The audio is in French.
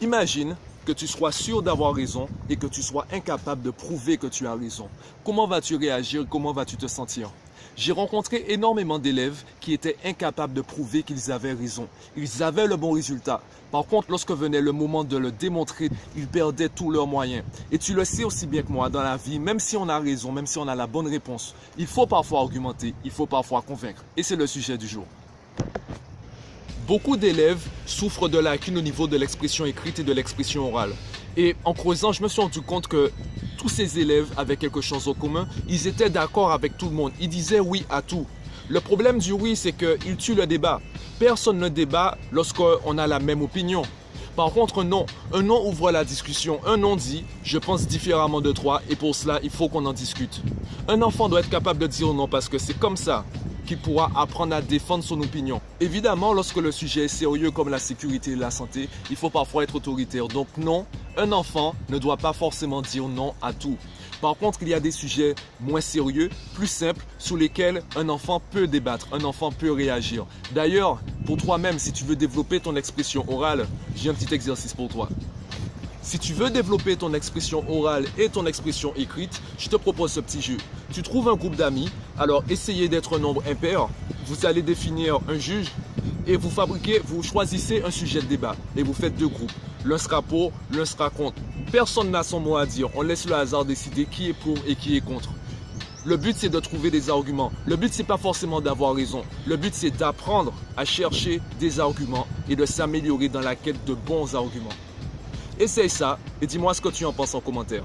Imagine que tu sois sûr d'avoir raison et que tu sois incapable de prouver que tu as raison. Comment vas-tu réagir? Comment vas-tu te sentir? J'ai rencontré énormément d'élèves qui étaient incapables de prouver qu'ils avaient raison. Ils avaient le bon résultat. Par contre, lorsque venait le moment de le démontrer, ils perdaient tous leurs moyens. Et tu le sais aussi bien que moi, dans la vie, même si on a raison, même si on a la bonne réponse, il faut parfois argumenter, il faut parfois convaincre. Et c'est le sujet du jour. Beaucoup d'élèves souffrent de lacunes au niveau de l'expression écrite et de l'expression orale. Et en creusant, je me suis rendu compte que tous ces élèves avaient quelque chose en commun. Ils étaient d'accord avec tout le monde. Ils disaient oui à tout. Le problème du oui, c'est qu'il tue le débat. Personne ne débat lorsqu'on a la même opinion. Par contre, un non ouvre la discussion. Un non dit « je pense différemment de toi et pour cela, il faut qu'on en discute ». Un enfant doit être capable de dire non parce que c'est comme ça qu'il pourra apprendre à défendre son opinion. Évidemment, lorsque le sujet est sérieux comme la sécurité et la santé, il faut parfois être autoritaire. Donc non, un enfant ne doit pas forcément dire non à tout. Par contre, il y a des sujets moins sérieux, plus simples, sur lesquels un enfant peut débattre, un enfant peut réagir. D'ailleurs, pour toi-même, si tu veux développer ton expression orale, j'ai un petit exercice pour toi. Si tu veux développer ton expression orale et ton expression écrite, je te propose ce petit jeu. Tu trouves un groupe d'amis, alors essayez d'être un nombre impair. Vous allez définir un juge et vous choisissez un sujet de débat et vous faites deux groupes. L'un sera pour, l'un sera contre. Personne n'a son mot à dire. On laisse le hasard décider qui est pour et qui est contre. Le but, c'est de trouver des arguments. Le but, c'est pas forcément d'avoir raison. Le but, c'est d'apprendre à chercher des arguments et de s'améliorer dans la quête de bons arguments. Essaye ça et dis-moi ce que tu en penses en commentaire.